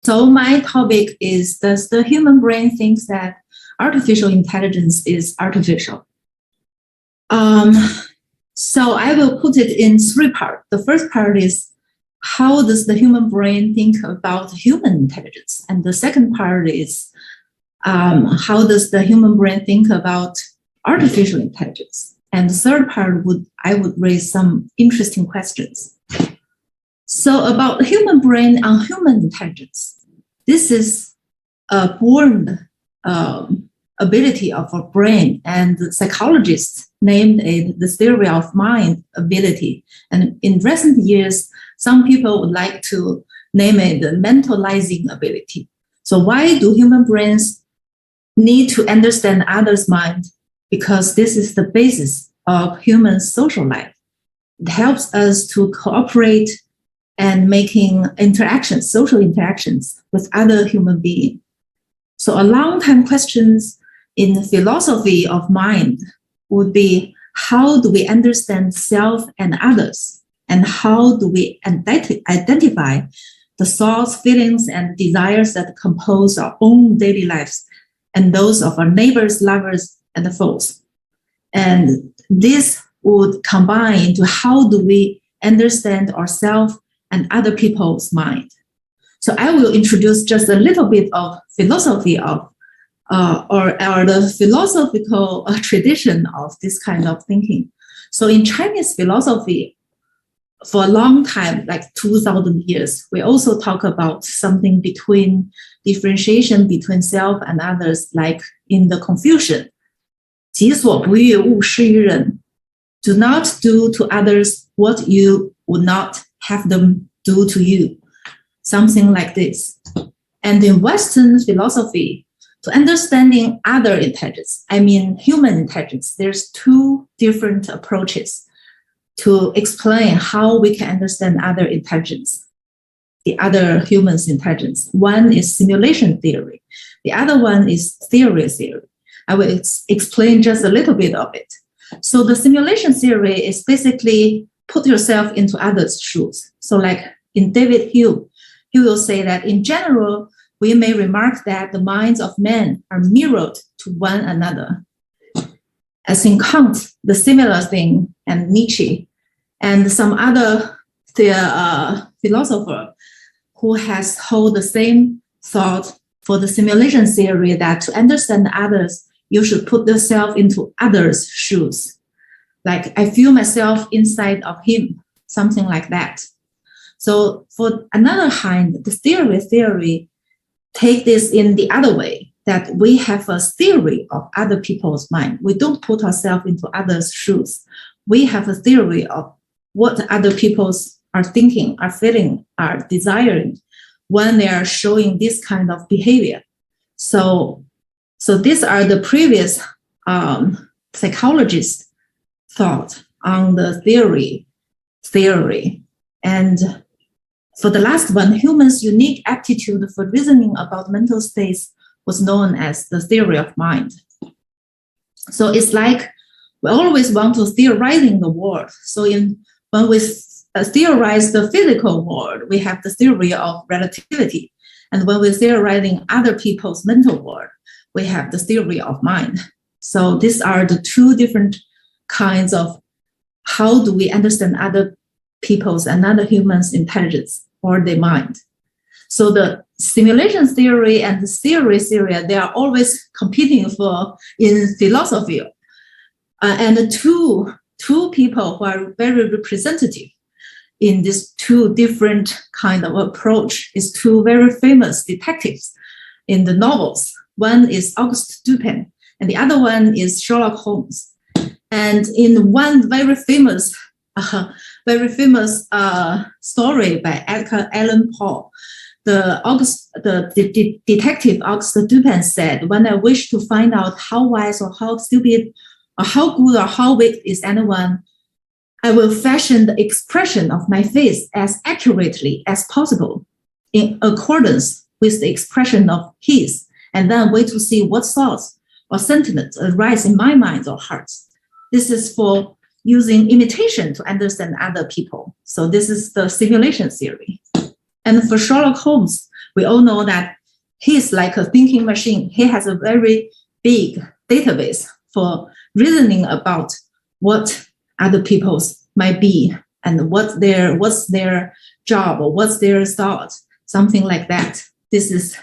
So my topic is, does the human brain think that artificial intelligence is artificial? So I will put it in three parts. The first part is, how does the human brain think about human intelligence? And the second part is, how does the human brain think about artificial intelligence? And the third part I would raise some interesting questions. So about the human brain and human intelligence, this is a born ability of our brain, and the psychologists named it the theory of mind ability. And in recent years, some people would like to name it the mentalizing ability. So why do human brains need to understand others' mind? Because this is the basis of human social life. It helps us to cooperate and making interactions, social interactions with other human beings. So a long-time questions in philosophy of mind would be, how do we understand self and others? And how do we identify the thoughts, feelings, and desires that compose our own daily lives and those of our neighbors, lovers, and foes? And this would combine into how do we understand ourselves and other people's mind. So I will introduce just a little bit of philosophy of or the philosophical tradition of this kind of thinking. So in Chinese philosophy, for a long time, like 2,000 years, we also talk about something between differentiation between self and others, like in the Confucian, 己所不欲，勿施于人. Do not do to others what you would not have them do to you. Something like this. And in Western philosophy, to understanding other intelligence, I mean human intelligence, there's two different approaches to explain how we can understand other intelligence, the other human's intelligence. One is simulation theory. The other one is theory. I will explain just a little bit of it. So the simulation theory is basically put yourself into others' shoes. So like in David Hume, he will say that in general, we may remark that the minds of men are mirrored to one another. As in Kant, the similar thing, and Nietzsche, and some other philosopher who has held the same thought for the simulation theory that to understand others, you should put yourself into others' shoes. Like I feel myself inside of him, something like that. So for another hand, the theory take this in the other way, that we have a theory of other people's mind. We don't put ourselves into others' shoes. We have a theory of what other people are thinking, are feeling, are desiring when they are showing this kind of behavior. So these are the previous psychologists' thought on the theory. And for the last one, humans' unique aptitude for reasoning about mental states was known as the theory of mind. So it's like we always want to theorizing the world. So when we theorize the physical world, we have the theory of relativity. And when we're theorizing other people's mental world, we have the theory of mind. So these are the two different kinds of how do we understand other people's and other humans' intelligence or their mind. So the simulation theory and the theory, they are always competing in philosophy. And two people who are very representative in these two different kind of approach is two very famous detectives in the novels. One is Auguste Dupin, and the other one is Sherlock Holmes. And in one very famous story by Edgar Allan Poe, the detective Auguste Dupin said, "When I wish to find out how wise or how stupid or how good or how weak is anyone, I will fashion the expression of my face as accurately as possible in accordance with the expression of his, and then wait to see what thoughts or sentiments arise in my mind or heart." This is for using imitation to understand other people. So this is the simulation theory. And for Sherlock Holmes, we all know that he's like a thinking machine. He has a very big database for reasoning about what other people's might be and what's their job or what's their thought, something like that. This is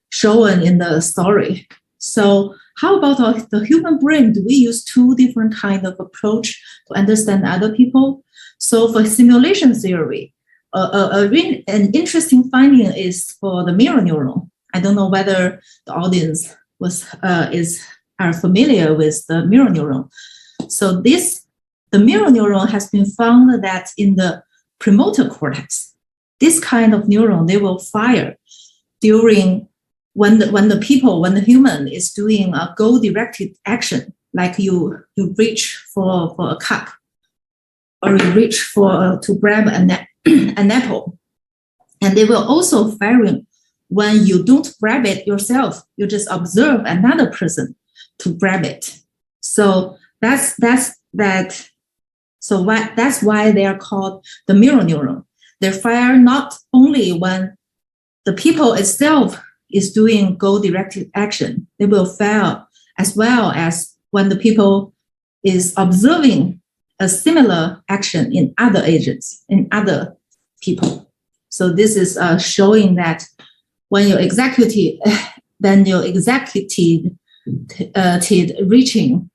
shown in the story. So how about the human brain? Do we use two different kinds of approach to understand other people? So for simulation theory, an interesting finding is for the mirror neuron. I don't know whether the audience are familiar with the mirror neuron. So the mirror neuron has been found that in the premotor cortex, this kind of neuron, they will fire during when the human is doing a goal-directed action, like you reach for a cup, or you reach to grab an apple, and they will also firing when you don't grab it yourself. You just observe another person to grab it. So that's why they are called the mirror neuron. They fire not only when the people itself is doing goal-directed action, they will fire as well as when the people is observing a similar action in other agents, in other people. So this is showing that when you executed reaching,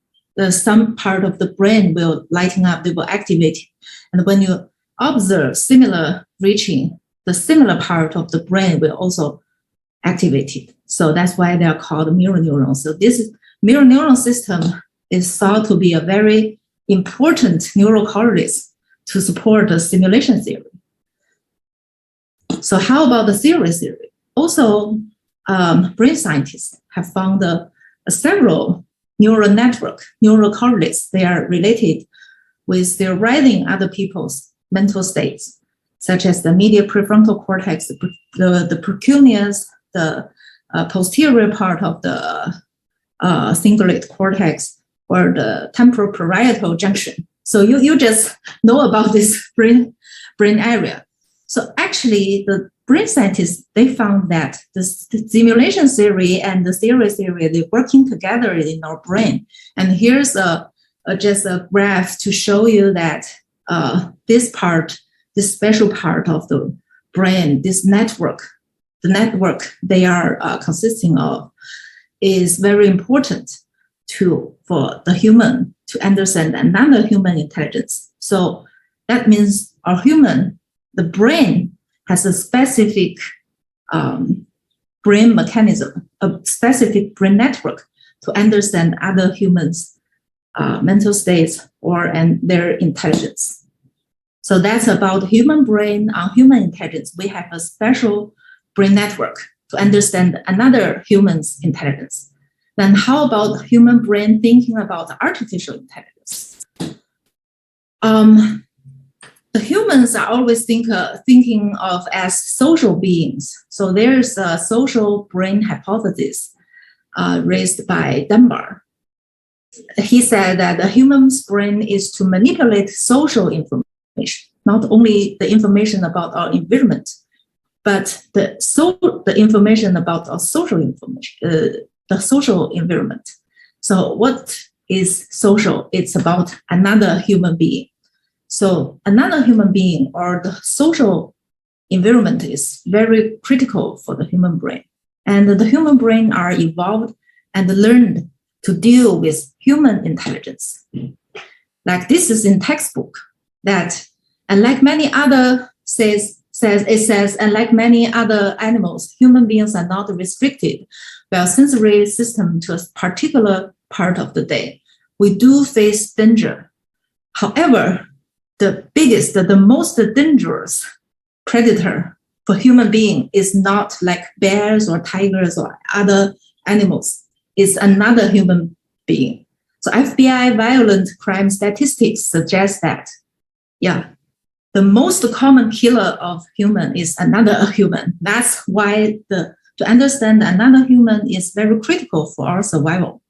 some part of the brain will lighten up, they will activate. And when you observe similar reaching, the similar part of the brain will also activated. So that's why they are called mirror neurons. So this mirror neuron system is thought to be a very important neural correlates to support the simulation theory. So how about the theory? Also, brain scientists have found several neural correlates. They are related with their writing other people's mental states, such as the medial prefrontal cortex, the precuneus, the posterior part of the cingulate cortex, or the temporal parietal junction. So you just know about this brain area. So actually, the brain scientists, they found that the simulation theory and the theory, they're working together in our brain. And here's just a graph to show you that this special part of the brain, this network, the network they are consisting of, is very important for the human to understand another human intelligence. So that means our human, the brain, has a specific brain mechanism, a specific brain network to understand other humans' mental states and their intelligence. So that's about human brain on human intelligence. We have a special brain network to understand another human's intelligence. Then how about human brain thinking about artificial intelligence? The humans are always thinking of as social beings. So there's a social brain hypothesis raised by Dunbar. He said that the human's brain is to manipulate social information, not only the information about our environment, but the information about our social information, the social environment. So what is social? It's about another human being. So another human being or the social environment is very critical for the human brain. And the human brain are evolved and learned to deal with human intelligence. Like this is in textbook that, unlike many other unlike many other animals, human beings are not restricted by a sensory system to a particular part of the day. We do face danger. However, the most dangerous predator for human being is not like bears or tigers or other animals. It's another human being. So FBI violent crime statistics suggest that, the most common killer of human is another human. That's why to understand another human is very critical for our survival.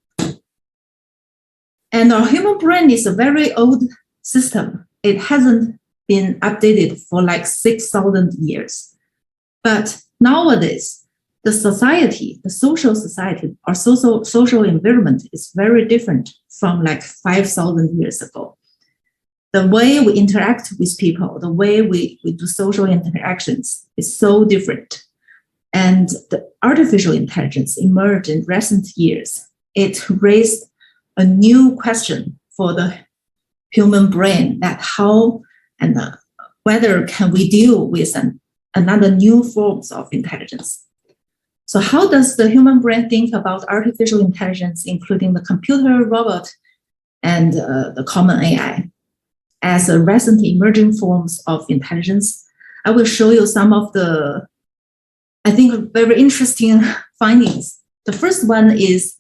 And our human brain is a very old system. It hasn't been updated for like 6,000 years. But nowadays, the society, the social society or social environment is very different from like 5,000 years ago. The way we interact with people, the way we do social interactions is so different. And the artificial intelligence emerged in recent years. It raised a new question for the human brain, that how and whether can we deal with another new forms of intelligence. So how does the human brain think about artificial intelligence, including the computer, robot, and the common AI? As a recent emerging forms of intelligence, I will show you some of the, I think, very interesting findings. The first one is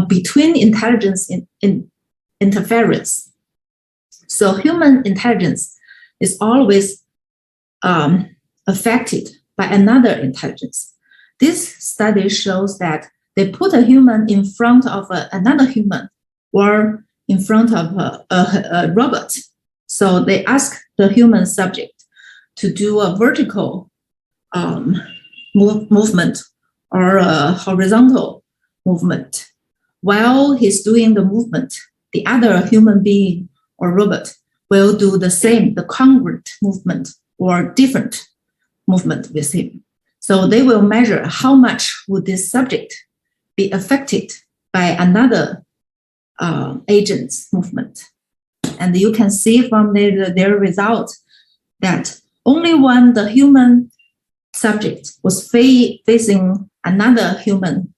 between intelligence in interference. So human intelligence is always affected by another intelligence. This study shows that they put a human in front of another human or in front of a robot. So they ask the human subject to do a vertical movement or a horizontal movement. While he's doing the movement, the other human being or robot will do the same, the congruent movement or different movement with him. So they will measure how much would this subject be affected by another agent's movement. And you can see from their result that only when the human subject was facing another human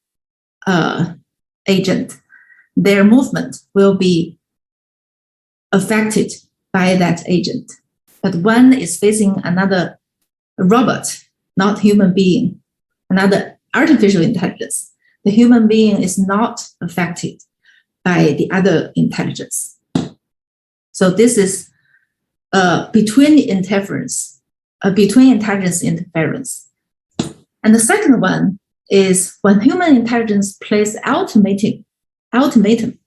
agent, their movement will be affected by that agent. But one is facing another robot, not human being, another artificial intelligence, the human being is not affected by the other intelligence. So this is between intelligence interference. And the second one is when human intelligence plays ultimate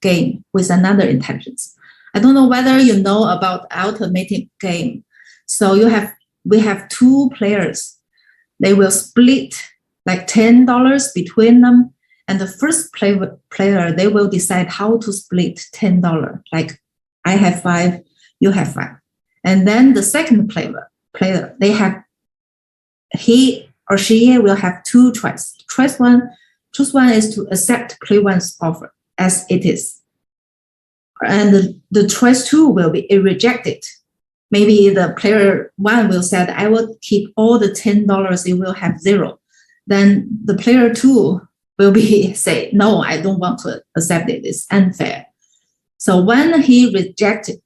game with another intelligence. I don't know whether you know about ultimate game. So we have two players. They will split like $10 between them. And the first player, they will decide how to split $10. Like I have 5, you have 5. And then the second player, he or she will have two choices. Choose one is to accept play one's offer as it is. And the choice 2 will be rejected. Maybe the player 1 will say, I will keep all the $10, you will have 0. Then the player 2 will be say, no, I don't want to accept it, it's unfair. So when he rejected,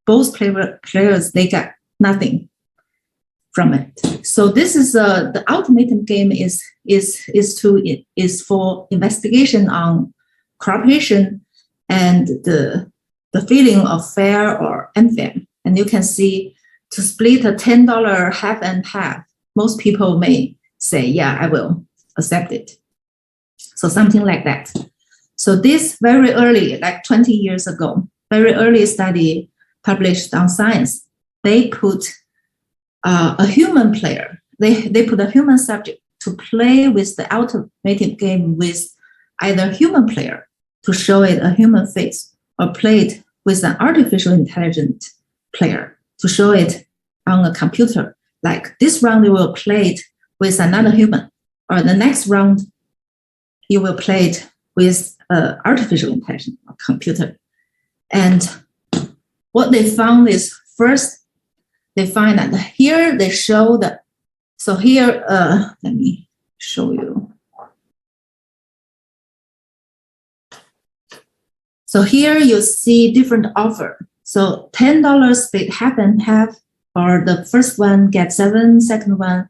both players, they got nothing from it. So this is the ultimate game is for investigation on cooperation and the feeling of fair or unfair. And you can see to split a $10 half and half, most people may say, yeah, I will accept it. So something like that. So this very early, like 20 years ago, very early study published on Science, they put a human player, they put a human subject to play with the ultimate game with either human player to show it a human face, or play it with an artificial intelligent player to show it on a computer. Like this round, you will play it with another human, or the next round, you will play it with artificial intelligence or computer. And what they found is, first, they find that here they show that, so here, let me show you. So here you see different offer. So $10 split half and half, or the first one gets 7, second one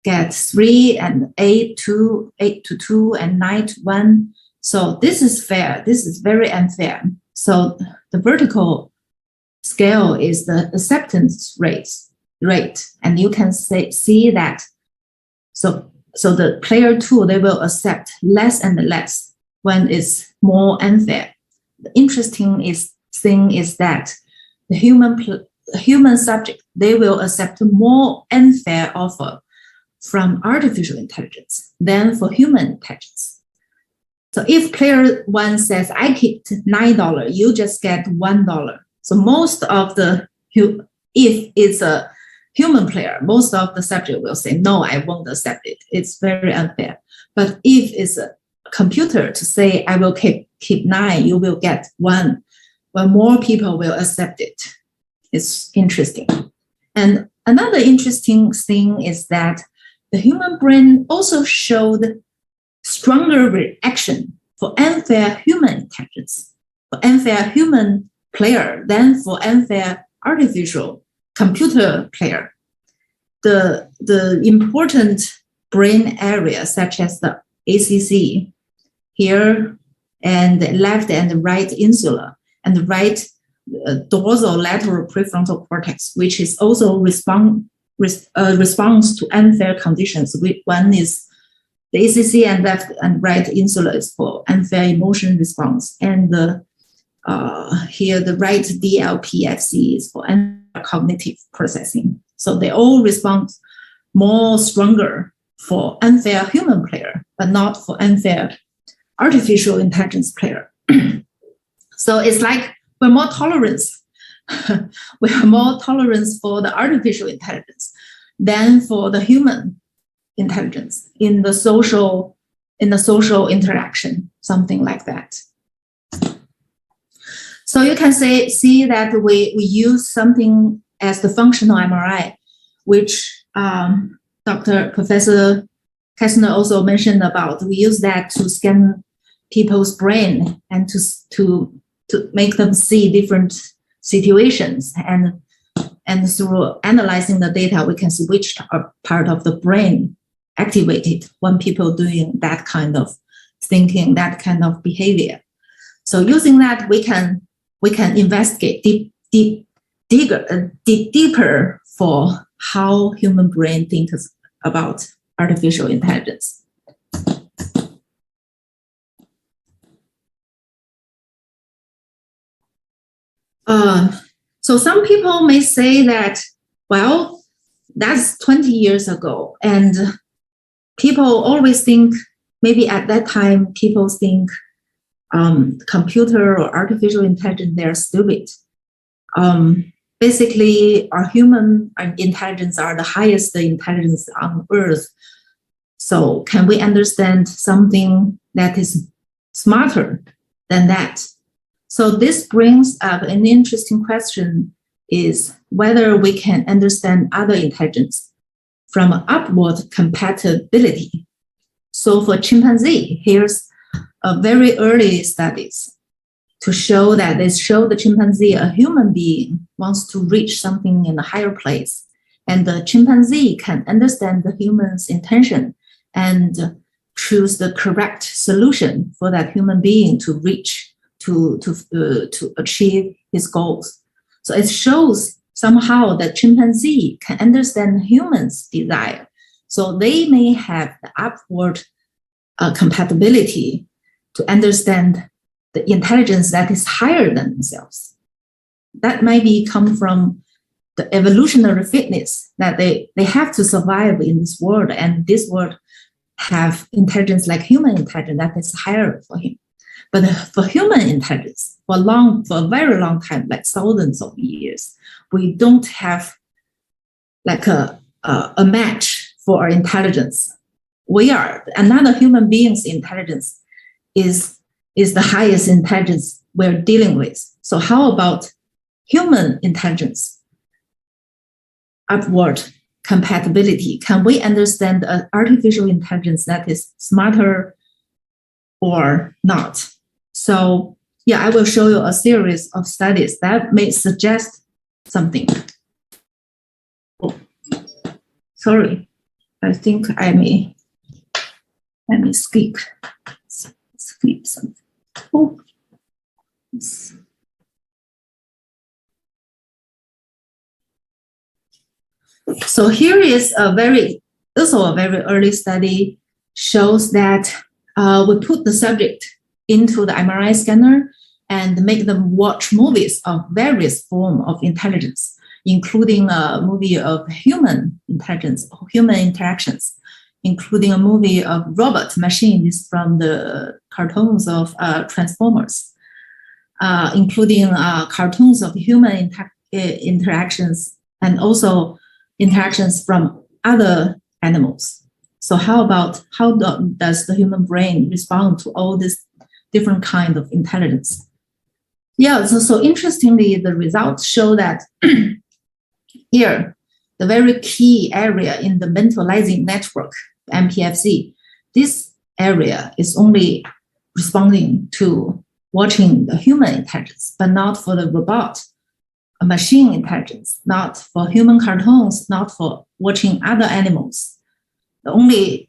gets 3, and 8 to 2, and 9 to 1. So this is fair. This is very unfair. So the vertical scale is the acceptance rate, and you can see that. So the player 2, they will accept less and less when it's more unfair. The interesting thing is that the human subject, they will accept more unfair offer from artificial intelligence than for human intelligence. So if player one says, I kicked $9, you just get $1. So most of the, if it's a human player, most of the subject will say, no, I won't accept it. It's very unfair. But if it's a computer to say, I will keep 9, you will get 1, well, more people will accept it. It's interesting. And another interesting thing is that the human brain also showed stronger reaction for unfair human intelligence, for unfair human player than for unfair artificial computer player. The important brain areas such as the ACC here and the left and right insula and the right dorsal lateral prefrontal cortex, which is also response to unfair conditions. One is the ACC and left and right insula is for unfair emotion response, and here the right DLPFC is for unfair cognitive processing. So they all respond more stronger for unfair human player, but not for unfair artificial intelligence player. So it's like we're more tolerance. We have more tolerance for the artificial intelligence than for the human intelligence in the social interaction, something like that. So you can see that we use something as the functional MRI, which Professor Kessner also mentioned about. We use that to scan people's brain and to make them see different situations, and through analyzing the data, we can see which part of the brain activated when people doing that kind of thinking, that kind of behavior. So using that, we can investigate deeper for how human brain thinks about artificial intelligence. So some people may say that, well, that's 20 years ago, and people always think, maybe at that time, people think computer or artificial intelligence, they're stupid. Basically, our human intelligence are the highest intelligence on Earth. So can we understand something that is smarter than that? So this brings up an interesting question, is whether we can understand other intelligence from upward compatibility. So for chimpanzee, here's a very early studies to show that they show the chimpanzee, a human being wants to reach something in a higher place, and the chimpanzee can understand the human's intention and choose the correct solution for that human being to reach, to achieve his goals. So it shows somehow that chimpanzee can understand humans' desire. So they may have the upward compatibility to understand the intelligence that is higher than themselves. That might come from the evolutionary fitness that they have to survive in this world, and this world have intelligence like human intelligence that is higher for him. But for human intelligence, for a very long time, like thousands of years, we don't have like a match for our intelligence. Another human being's intelligence is the highest intelligence we're dealing with. So how about human intelligence? Upward compatibility. Can we understand an artificial intelligence that is smarter or not? So yeah, I will show you a series of studies that may suggest something. Oh, sorry, I think let me skip something. Oh. So here is also a very early study, shows that we put the subject into the MRI scanner and make them watch movies of various forms of intelligence, including a movie of human intelligence, human interactions. including a movie of robot machines from the cartoons of Transformers, including cartoons of human interactions and also interactions from other animals. So how does the human brain respond to all this different kind of intelligence? Yeah, so interestingly, the results show that here, the very key area in the mentalizing network, MPFC, this area is only responding to watching the human intelligence, but not for the robot, machine intelligence, not for human cartoons, not for watching other animals. Only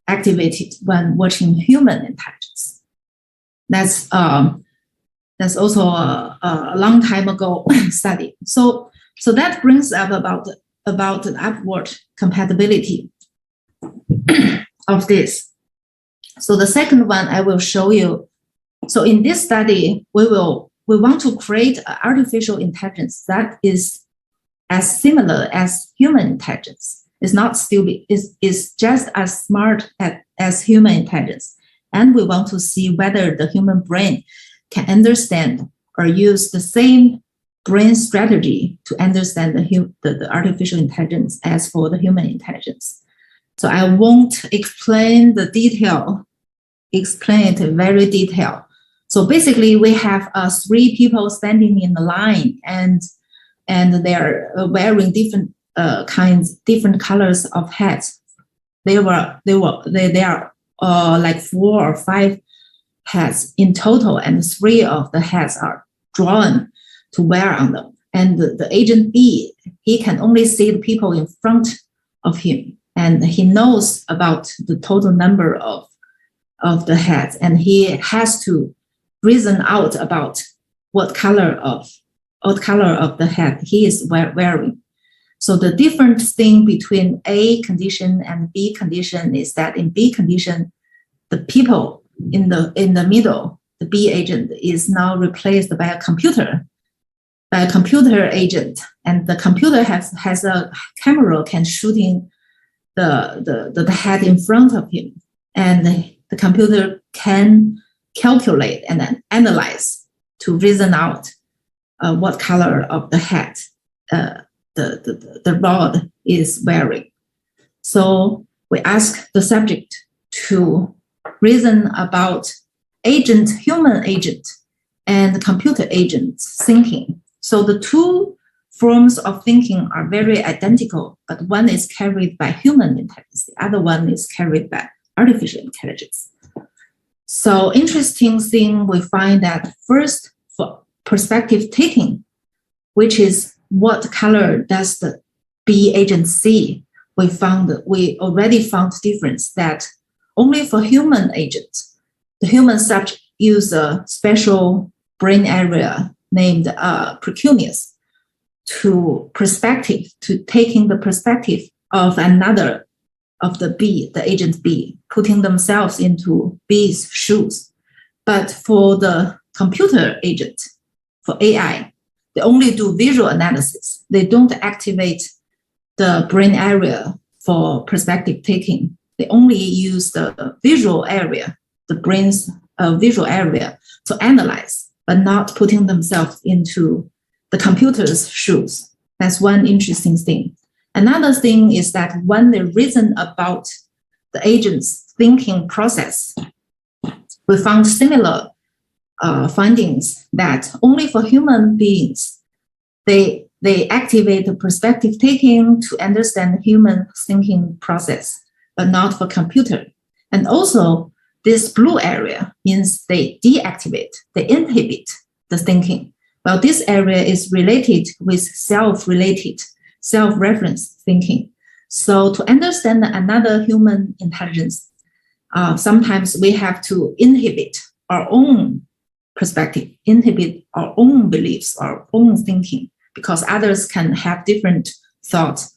activated when watching human intelligence. That's also a long time ago study. So that brings up about the upward compatibility of this. So the second one I will show you. So in this study, we want to create an artificial intelligence that is as similar as human intelligence. It's not stupid. It's just as smart as human intelligence. And we want to see whether the human brain can understand or use the same brain strategy to understand the artificial intelligence as for the human intelligence. So I won't explain it very detailed. So basically, we have 3 people standing in the line, and they're wearing different colors of hats. They are like 4 or 5 hats in total, and 3 of the hats are drawn to wear on them. And the agent B, he can only see the people in front of him, and he knows about the total number of the hats, and he has to reason out about what color of the hat he is wearing. So the different thing between A condition and B condition is that in B condition, the people in the middle, the B agent, is now replaced by a computer agent, and the computer has a camera can shooting the head in front of him, and the computer can calculate and then analyze to reason out what color of the hat the rod is wearing. So we ask the subject to reason about human agent and computer agent thinking. So the 2 forms of thinking are very identical, but one is carried by human intelligence, the other one is carried by artificial intelligence. So interesting thing, we find that first for perspective taking, which is what color does the B agent see, we already found difference that only for human agents, the human subject use a special brain area named precuneus to taking the perspective of another of the agent B, putting themselves into B's shoes. But for the computer agent, for AI, they only do visual analysis. They don't activate the brain area for perspective taking. They only use the visual area, the brain's visual area to analyze, but not putting themselves into the computer's shoes. That's one interesting thing. Another thing is that when they reason about the agent's thinking process, we found similar findings that only for human beings, they activate the perspective taking to understand human thinking process, but not for computer. And also, this blue area means they deactivate, they inhibit the thinking. Well, this area is related with self-reference thinking. So to understand another human intelligence, sometimes we have to inhibit our own perspective, inhibit our own beliefs, our own thinking, because others can have different thoughts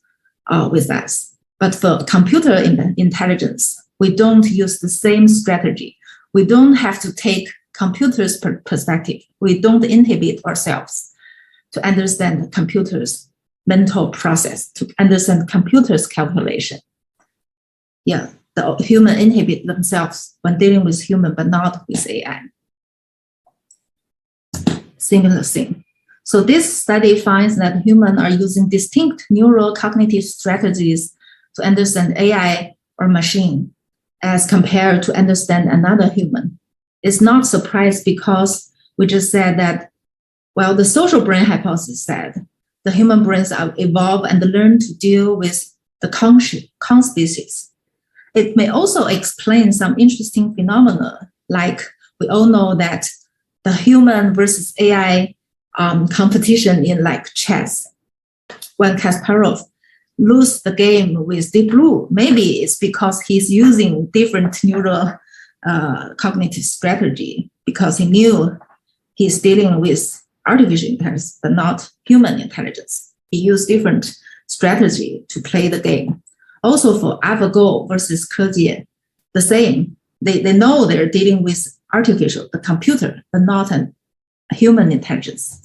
with us. But for computer intelligence, we don't use the same strategy. We don't have to take computer's perspective. We don't inhibit ourselves to understand the computer's mental process, to understand computer's calculation. Yeah, the human inhibit themselves when dealing with human, but not with AI. Similar thing. So this study finds that humans are using distinct neurocognitive strategies to understand AI or machine as compared to understand another human. It's not surprise because we just said that, well, the social brain hypothesis said the human brains are evolve and learn to deal with the conspecies. It may also explain some interesting phenomena, like we all know that the human versus AI competition in like chess. When Kasparov lose the game with Deep Blue, maybe it's because he's using different neural cognitive strategy because he knew he's dealing with artificial intelligence, but not human intelligence. He used different strategy to play the game. Also for AlphaGo versus Ke, the same. They know they're dealing with artificial, the computer, but not a human intelligence.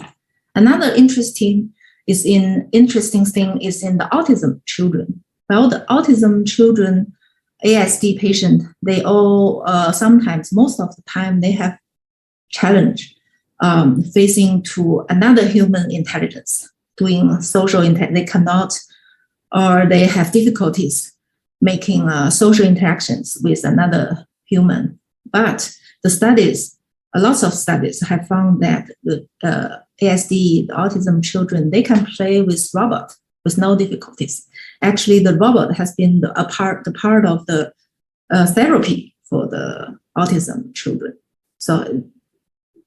Another interesting thing is in the autism children. Well, the autism children, ASD patient, they all sometimes, most of the time, they have challenge facing to another human intelligence, doing social intelligence. They cannot, or they have difficulties making social interactions with another human. But the studies, lots of studies have found that the ASD, the autism children, they can play with robot with no difficulties. Actually, the robot has been the part of the therapy for the autism children. So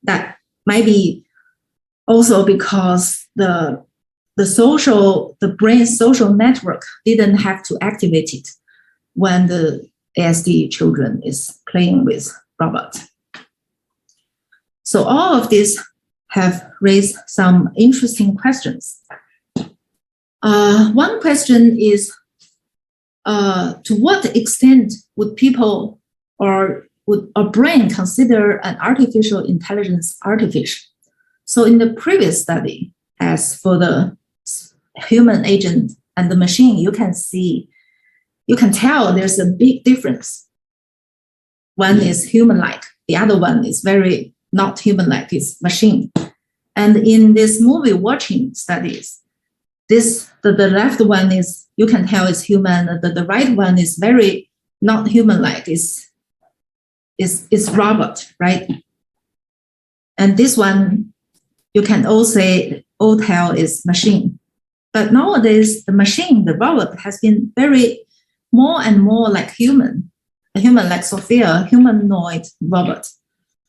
that might be also because the brain's social network didn't have to activate it when the ASD children is playing with robot. So all of these have raised some interesting questions. One question is, to what extent would people or would a brain consider an artificial intelligence artificial? So in the previous study, as for the human agent and the machine, you can tell there's a big difference. One is human-like, the other one is very not human-like, it's machine. And in this movie watching studies, the left one is, you can tell it's human, the right one is very not human-like, it's robot, right? And this one, you can all tell is machine. But nowadays, the machine, the robot, has been very more and more like human, a human like Sophia, a humanoid robot.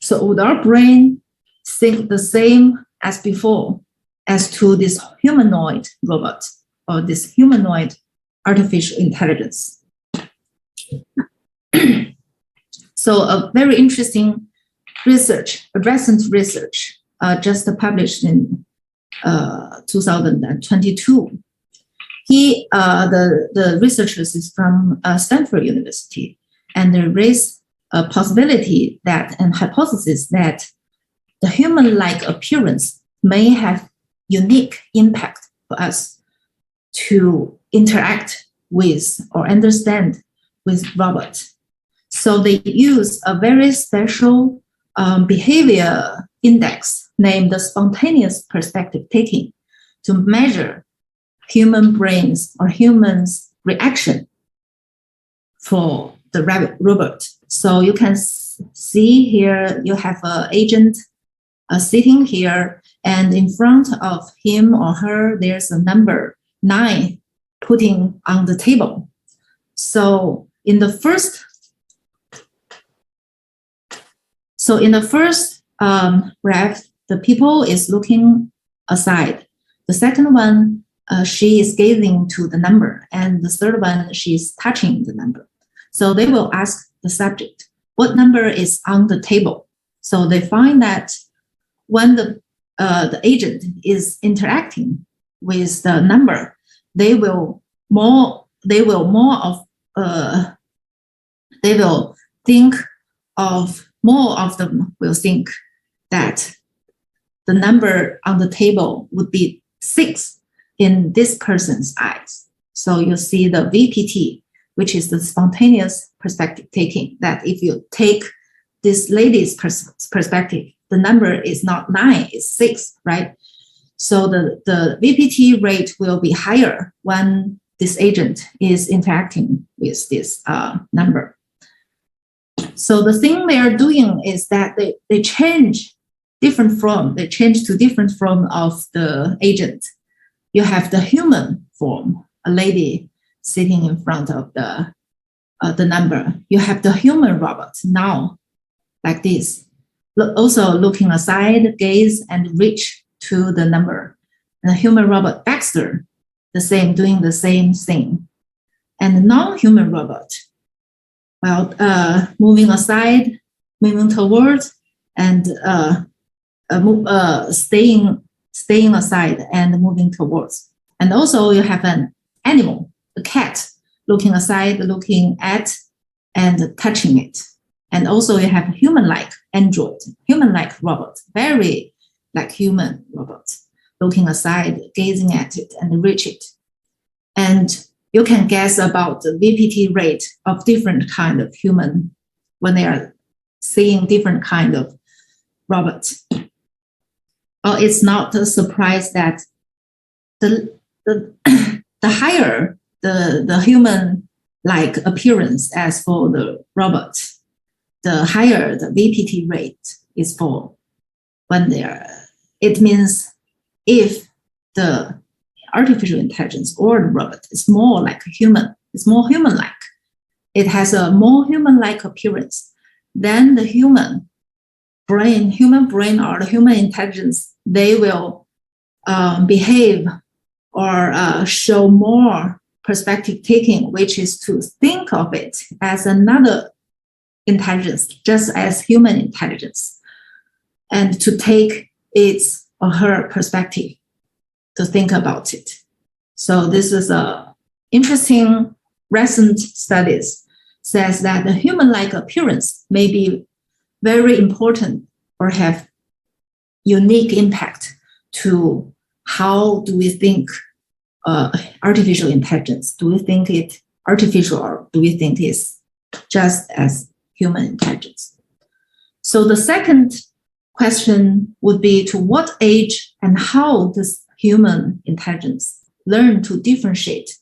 So would our brain think the same as before as to this humanoid robot or this humanoid artificial intelligence? So a very interesting research, a recent research just published in 2022. The researchers is from Stanford University, and they raised a possibility that and hypothesis that the human-like appearance may have unique impact for us to interact with or understand with robots. So they use a very special behavior index named the spontaneous perspective taking to measure human brains or humans' reaction for the robot. So you can see here, you have an agent sitting here, and in front of him or her, there's a number 9 putting on the table. So in the first graph, the people is looking aside. The second one, she is gazing to the number, and the third one, she's touching the number. So they will ask the subject, what number is on the table? So they find that when the agent is interacting with the number, they will think of more of them will think that the number on the table would be 6 in this person's eyes. So you see the VPT, which is the spontaneous perspective taking, that if you take this lady's perspective, the number is not 9, it's 6, right? So the VPT rate will be higher when this agent is interacting with this number. So the thing they are doing is that they change different form. They change to different form of the agent. You have the human form, a lady sitting in front of the number. You have the human robot now, like this, also looking aside, gaze, and reach to the number. And the human robot Baxter, the same, doing the same thing. And the non-human robot, well, moving aside, moving towards, and staying aside and moving towards. And also you have an animal, a cat, looking aside, looking at, and touching it. And also you have human-like android, human-like robot, very like human robot, looking aside, gazing at it, and reach it. And you can guess about the VPT rate of different kind of human when they are seeing different kind of robots. Well, it's not a surprise that the higher the human-like appearance as for the robot, the higher the VPT rate is for when they are. It means if the artificial intelligence or the robot is more like a human, it's more human-like, it has a more human-like appearance, then the human brain or the human intelligence, they will behave or show more perspective taking, which is to think of it as another intelligence, just as human intelligence, and to take its or her perspective to think about it. So this is a interesting recent studies says that the human-like appearance may be very important or have unique impact to how do we think artificial intelligence. Do we think it artificial or do we think it's just as human intelligence? So the second question would be, to what age and how does human intelligence learn to differentiate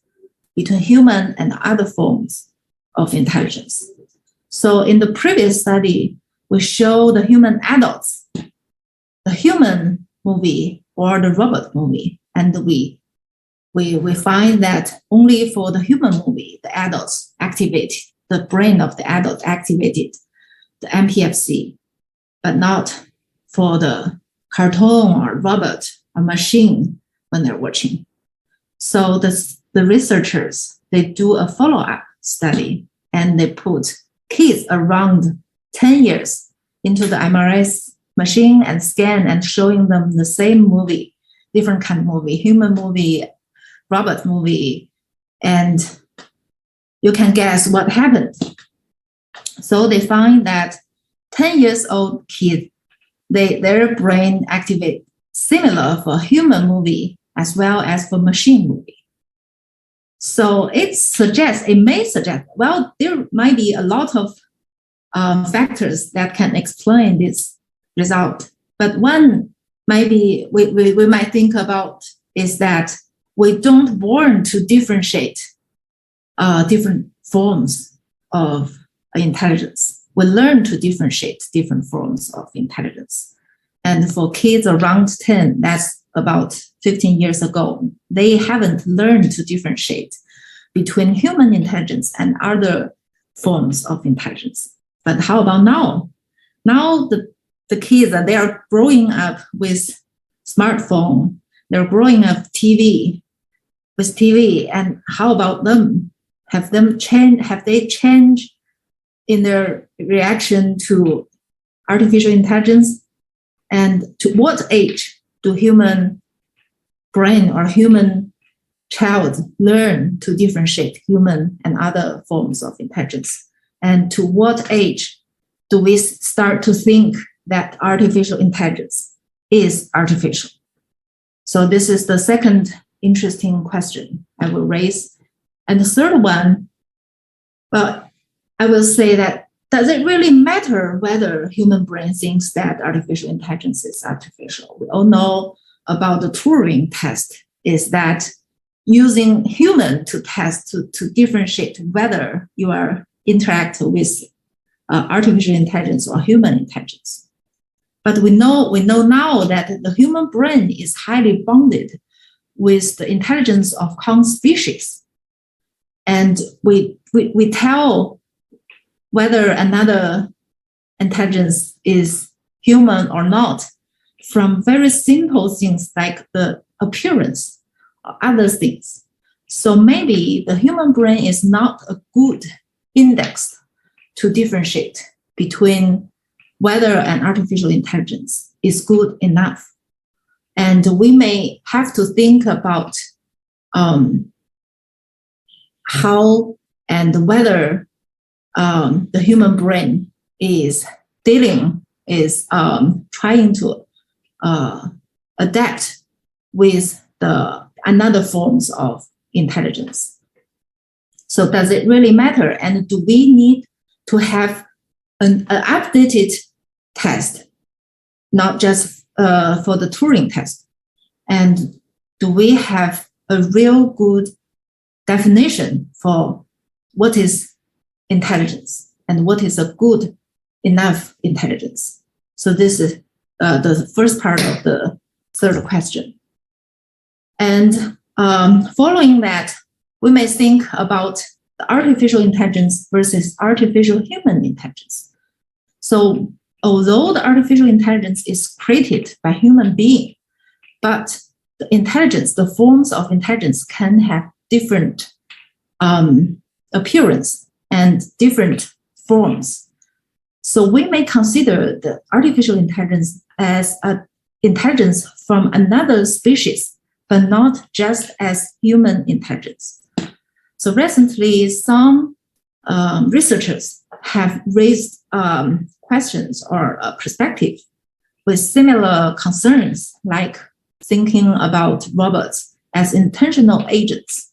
between human and other forms of intelligence? So in the previous study, we show the human adults, the human movie or the robot movie, and we find that only for the human movie, the adults activate, the brain of the adult activated the MPFC, but not for the cartoon or robot or machine when they're watching. So the researchers, they do a follow-up study and they put kids around 10 years into the MRS machine and scan and showing them the same movie, different kind of movie, human movie, robot movie, and you can guess what happened. So they find that 10 years old kids, their brain activate similar for human movie as well as for machine movie. So it may suggest, well, there might be a lot of factors that can explain this result. But one maybe we might think about is that we don't born to differentiate different forms of intelligence. We learn to differentiate different forms of intelligence. And for kids around 10, that's about 15 years ago, they haven't learned to differentiate between human intelligence and other forms of intelligence. But how about now? Now the kids, they are growing up with smartphone. They're growing up with TV. And how about them? Have they changed in their reaction to artificial intelligence? And to what age do human brain or human child learn to differentiate human and other forms of intelligence? And to what age do we start to think that artificial intelligence is artificial? So this is the second interesting question I will raise. And the third one Well, I will say that, does it really matter whether human brain thinks that artificial intelligence is artificial? We all know about the Turing test, is that using human to test to differentiate whether you are interact with artificial intelligence or human intelligence. But we know now that the human brain is highly bonded with the intelligence of common species. And we tell whether another intelligence is human or not from very simple things like the appearance or other things. So maybe the human brain is not a good index to differentiate between whether an artificial intelligence is good enough. And we may have to think about how and whether the human brain is trying to adapt with the another forms of intelligence. So does it really matter? And do we need to have an updated test, not just for the Turing test? And do we have a real good definition for what is intelligence and what is a good enough intelligence? So this is the first part of the third question. And following that, we may think about the artificial intelligence versus artificial human intelligence. So although the artificial intelligence is created by human being, but the intelligence, the forms of intelligence can have different appearance and different forms. So we may consider the artificial intelligence as an intelligence from another species, but not just as human intelligence. So recently, some researchers have raised questions or perspective with similar concerns, like thinking about robots as intentional agents,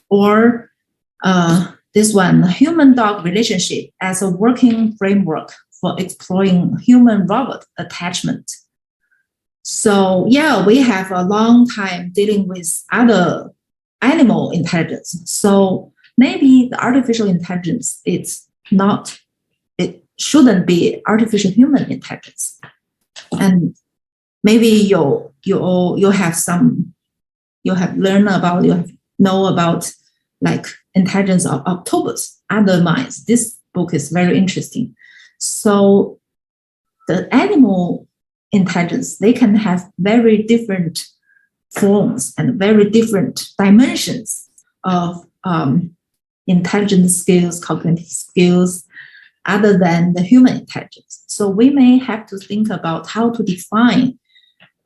or this one, human-dog relationship as a working framework for exploring human-robot attachment. So yeah, we have a long time dealing with other animal intelligence. So maybe the artificial intelligence, it shouldn't be artificial human intelligence. And maybe you have learned about, know about like intelligence of octopus, other minds. This book is very interesting. So the animal intelligence, they can have very different forms and very different dimensions of intelligence skills, cognitive skills, other than the human intelligence. So we may have to think about how to define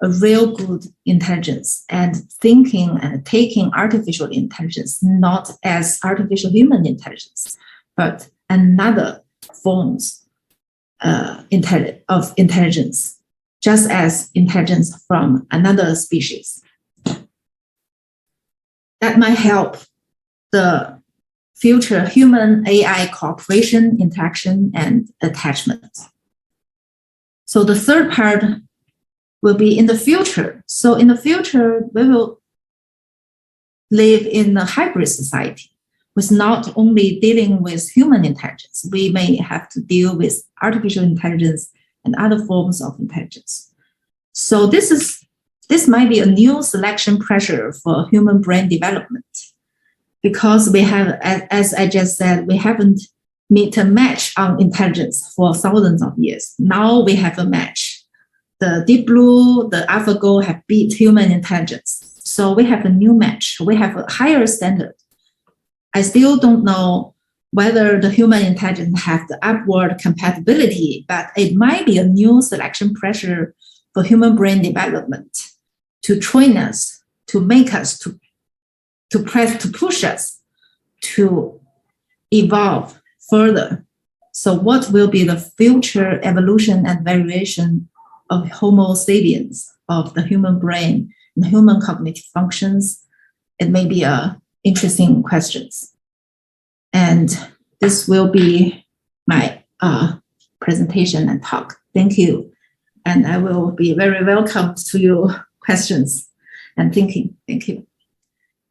a real good intelligence and thinking and taking artificial intelligence not as artificial human intelligence, but another forms of intelligence, just as intelligence from another species. That might help the future human-AI cooperation, interaction, and attachment. So the third part will be in the future. So in the future, we will live in a hybrid society with not only dealing with human intelligence, we may have to deal with artificial intelligence and other forms of intelligence. So this might be a new selection pressure for human brain development, because we have, as I just said, we haven't met a match on intelligence for thousands of years. Now we have a match. The Deep Blue, the AlphaGo have beat human intelligence. So we have a new match. We have a higher standard. I still don't know whether the human intelligence have the upward compatibility, but it might be a new selection pressure for human brain development to train us, to make us, to push us to evolve further. So what will be the future evolution and variation of Homo sapiens, of the human brain and human cognitive functions? It may be interesting questions. And this will be my presentation and talk. Thank you. And I will be very welcome to your questions and thinking. Thank you.